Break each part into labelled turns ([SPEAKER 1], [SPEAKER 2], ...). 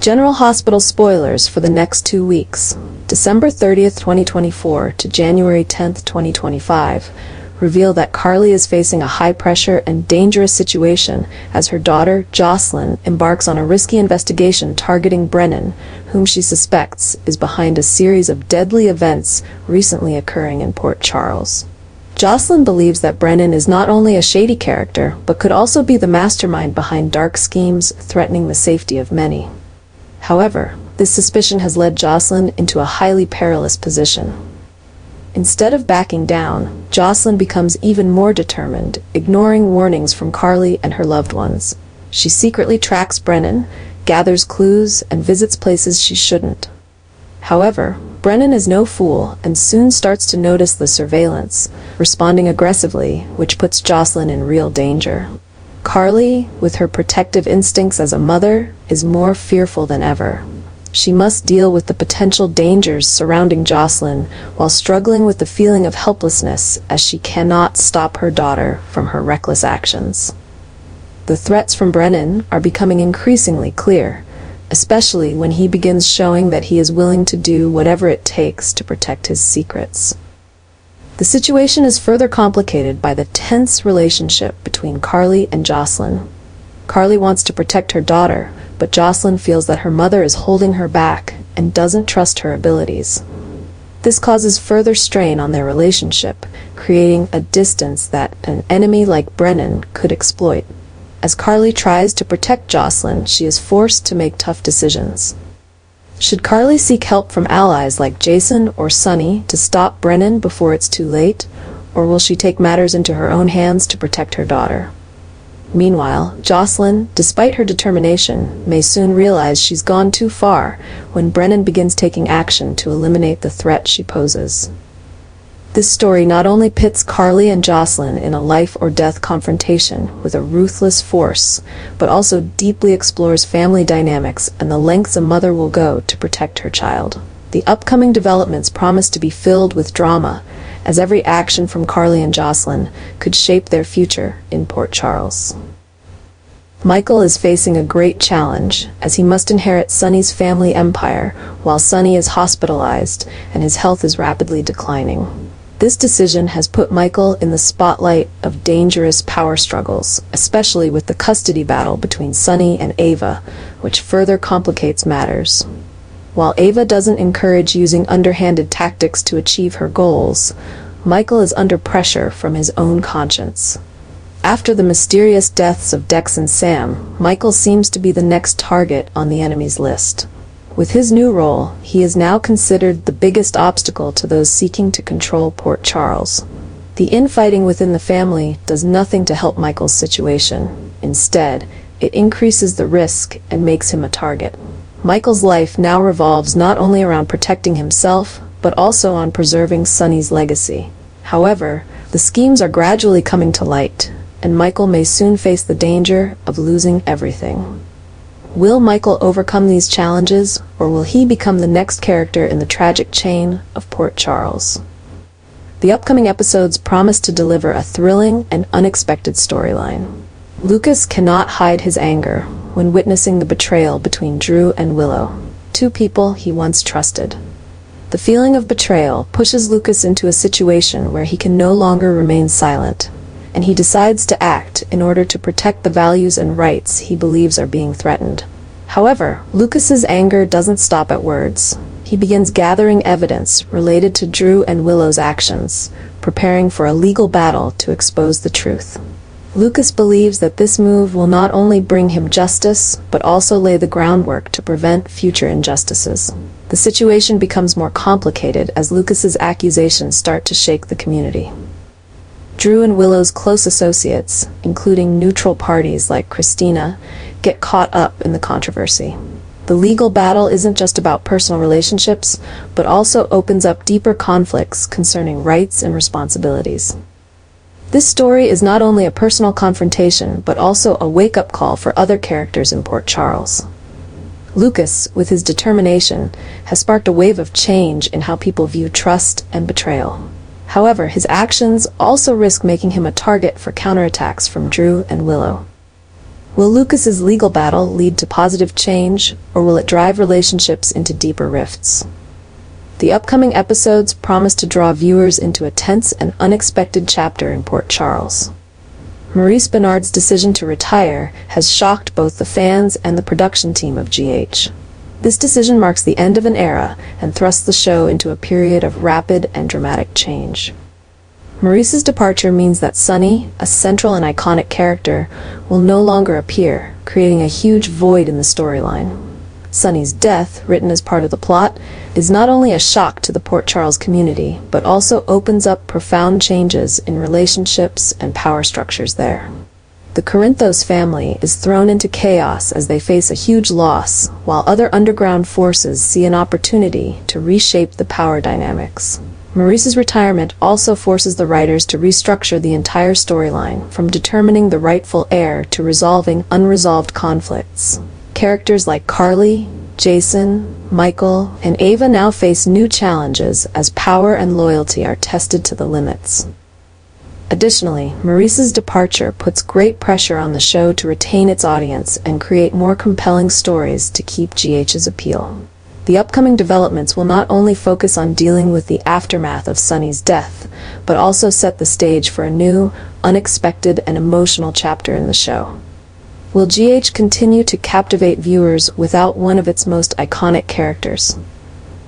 [SPEAKER 1] General Hospital spoilers for the next 2 weeks, December 30th, 2024 to January 10th, 2025, reveal that Carly is facing a high-pressure and dangerous situation as her daughter, Josslyn, embarks on a risky investigation targeting Brennan, whom she suspects is behind a series of deadly events recently occurring in Port Charles. Josslyn believes that Brennan is not only a shady character, but could also be the mastermind behind dark schemes threatening the safety of many. However, this suspicion has led Josslyn into a highly perilous position. Instead of backing down, Josslyn becomes even more determined, ignoring warnings from Carly and her loved ones. She secretly tracks Brennan, gathers clues, and visits places she shouldn't. However, Brennan is no fool and soon starts to notice the surveillance, responding aggressively, which puts Josslyn in real danger. Carly, with her protective instincts as a mother, is more fearful than ever. She must deal with the potential dangers surrounding Josslyn while struggling with the feeling of helplessness as she cannot stop her daughter from her reckless actions. The threats from Brennan are becoming increasingly clear, especially when he begins showing that he is willing to do whatever it takes to protect his secrets. The situation is further complicated by the tense relationship between Carly and Josslyn. Carly wants to protect her daughter, but Josslyn feels that her mother is holding her back and doesn't trust her abilities. This causes further strain on their relationship, creating a distance that an enemy like Brennan could exploit. As Carly tries to protect Josslyn, she is forced to make tough decisions. Should Carly seek help from allies like Jason or Sonny to stop Brennan before it's too late, or will she take matters into her own hands to protect her daughter? Meanwhile, Josslyn, despite her determination, may soon realize she's gone too far when Brennan begins taking action to eliminate the threat she poses. This story not only pits Carly and Josslyn in a life-or-death confrontation with a ruthless force, but also deeply explores family dynamics and the lengths a mother will go to protect her child. The upcoming developments promise to be filled with drama, as every action from Carly and Josslyn could shape their future in Port Charles. Michael is facing a great challenge, as he must inherit Sonny's family empire while Sonny is hospitalized and his health is rapidly declining. This decision has put Michael in the spotlight of dangerous power struggles, especially with the custody battle between Sonny and Ava, which further complicates matters. While Ava doesn't encourage using underhanded tactics to achieve her goals, Michael is under pressure from his own conscience. After the mysterious deaths of Dex and Sam, Michael seems to be the next target on the enemy's list. With his new role, he is now considered the biggest obstacle to those seeking to control Port Charles. The infighting within the family does nothing to help Michael's situation. Instead, it increases the risk and makes him a target. Michael's life now revolves not only around protecting himself, but also on preserving Sonny's legacy. However, the schemes are gradually coming to light, and Michael may soon face the danger of losing everything. Will Michael overcome these challenges, or will he become the next character in the tragic chain of Port Charles? The upcoming episodes promise to deliver a thrilling and unexpected storyline. Lucas cannot hide his anger when witnessing the betrayal between Drew and Willow, two people he once trusted. The feeling of betrayal pushes Lucas into a situation where he can no longer remain silent, and he decides to act in order to protect the values and rights he believes are being threatened. However, Lucas's anger doesn't stop at words. He begins gathering evidence related to Drew and Willow's actions, preparing for a legal battle to expose the truth. Lucas believes that this move will not only bring him justice, but also lay the groundwork to prevent future injustices. The situation becomes more complicated as Lucas's accusations start to shake the community. Drew and Willow's close associates, including neutral parties like Christina, get caught up in the controversy. The legal battle isn't just about personal relationships, but also opens up deeper conflicts concerning rights and responsibilities. This story is not only a personal confrontation, but also a wake-up call for other characters in Port Charles. Lucas, with his determination, has sparked a wave of change in how people view trust and betrayal. However, his actions also risk making him a target for counterattacks from Drew and Willow. Will Lucas's legal battle lead to positive change, or will it drive relationships into deeper rifts? The upcoming episodes promise to draw viewers into a tense and unexpected chapter in Port Charles. Maurice Benard's decision to retire has shocked both the fans and the production team of GH. This decision marks the end of an era and thrusts the show into a period of rapid and dramatic change. Maurice's departure means that Sonny, a central and iconic character, will no longer appear, creating a huge void in the storyline. Sonny's death, written as part of the plot, is not only a shock to the Port Charles community, but also opens up profound changes in relationships and power structures there. The Corinthos family is thrown into chaos as they face a huge loss, while other underground forces see an opportunity to reshape the power dynamics. Maurice's retirement also forces the writers to restructure the entire storyline, from determining the rightful heir to resolving unresolved conflicts. Characters like Carly, Jason, Michael, and Ava now face new challenges as power and loyalty are tested to the limits. Additionally, Maurice's departure puts great pressure on the show to retain its audience and create more compelling stories to keep GH's appeal. The upcoming developments will not only focus on dealing with the aftermath of Sonny's death, but also set the stage for a new, unexpected, and emotional chapter in the show. Will GH continue to captivate viewers without one of its most iconic characters?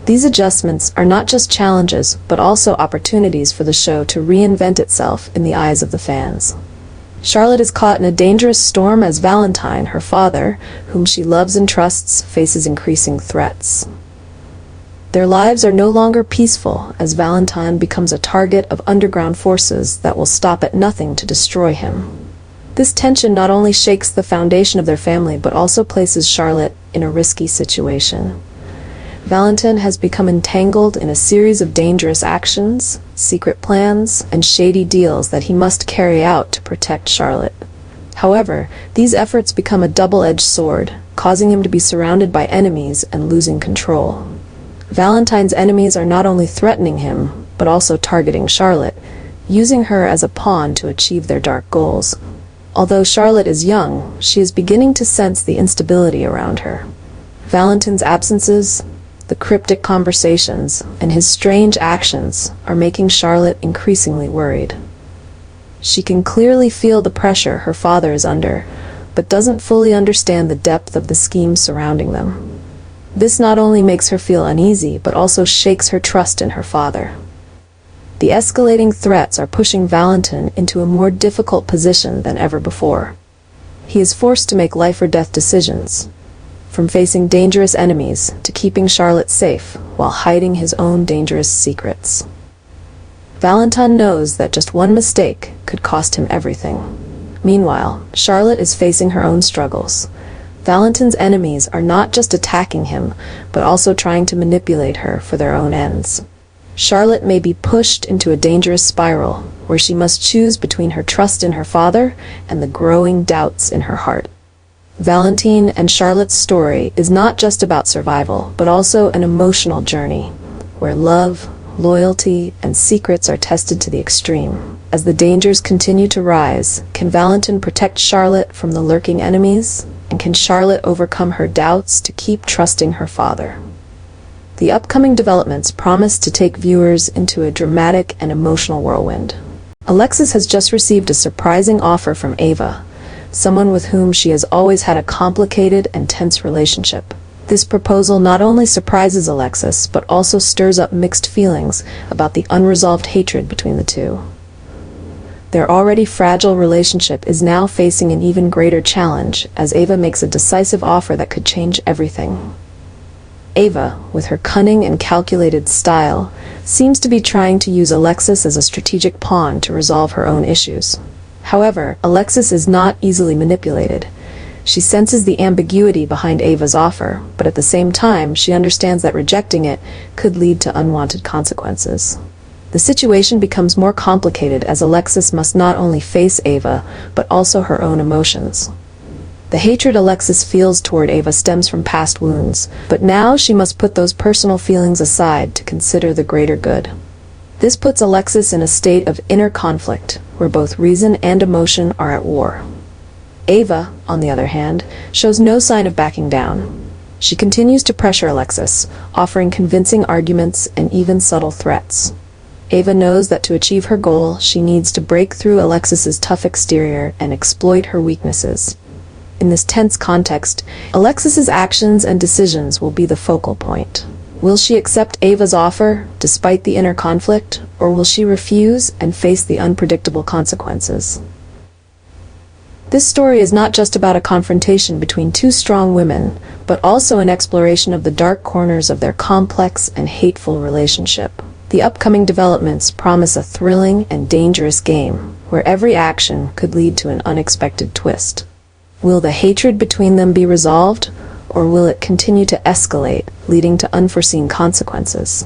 [SPEAKER 1] These adjustments are not just challenges, but also opportunities for the show to reinvent itself in the eyes of the fans. Charlotte is caught in a dangerous storm as Valentin, her father, whom she loves and trusts, faces increasing threats. Their lives are no longer peaceful as Valentin becomes a target of underground forces that will stop at nothing to destroy him. This tension not only shakes the foundation of their family but also places Charlotte in a risky situation. Valentin has become entangled in a series of dangerous actions, secret plans, and shady deals that he must carry out to protect Charlotte. However, these efforts become a double-edged sword, causing him to be surrounded by enemies and losing control. Valentin's enemies are not only threatening him, but also targeting Charlotte, using her as a pawn to achieve their dark goals. Although Charlotte is young, she is beginning to sense the instability around her. Valentin's absences, the cryptic conversations, and his strange actions are making Charlotte increasingly worried. She can clearly feel the pressure her father is under, but doesn't fully understand the depth of the schemes surrounding them. This not only makes her feel uneasy, but also shakes her trust in her father. The escalating threats are pushing Valentin into a more difficult position than ever before. He is forced to make life-or-death decisions, from facing dangerous enemies to keeping Charlotte safe while hiding his own dangerous secrets. Valentin knows that just one mistake could cost him everything. Meanwhile, Charlotte is facing her own struggles. Valentin's enemies are not just attacking him, but also trying to manipulate her for their own ends. Charlotte may be pushed into a dangerous spiral where she must choose between her trust in her father and the growing doubts in her heart. Valentin and Charlotte's story is not just about survival, but also an emotional journey where love, loyalty, and secrets are tested to the extreme. As the dangers continue to rise, can Valentin protect Charlotte from the lurking enemies? And can Charlotte overcome her doubts to keep trusting her father? The upcoming developments promise to take viewers into a dramatic and emotional whirlwind. Alexis has just received a surprising offer from Ava, someone with whom she has always had a complicated and tense relationship. This proposal not only surprises Alexis, but also stirs up mixed feelings about the unresolved hatred between the two. Their already fragile relationship is now facing an even greater challenge as Ava makes a decisive offer that could change everything. Ava, with her cunning and calculated style, seems to be trying to use Alexis as a strategic pawn to resolve her own issues. However, Alexis is not easily manipulated. She senses the ambiguity behind Ava's offer, but at the same time, she understands that rejecting it could lead to unwanted consequences. The situation becomes more complicated as Alexis must not only face Ava, but also her own emotions. The hatred Alexis feels toward Ava stems from past wounds, but now she must put those personal feelings aside to consider the greater good. This puts Alexis in a state of inner conflict, where both reason and emotion are at war. Ava, on the other hand, shows no sign of backing down. She continues to pressure Alexis, offering convincing arguments and even subtle threats. Ava knows that to achieve her goal, she needs to break through Alexis's tough exterior and exploit her weaknesses. In this tense context, Alexis's actions and decisions will be the focal point. Will she accept Ava's offer, despite the inner conflict, or will she refuse and face the unpredictable consequences? This story is not just about a confrontation between two strong women, but also an exploration of the dark corners of their complex and hateful relationship. The upcoming developments promise a thrilling and dangerous game, where every action could lead to an unexpected twist. Will the hatred between them be resolved, or will it continue to escalate, leading to unforeseen consequences?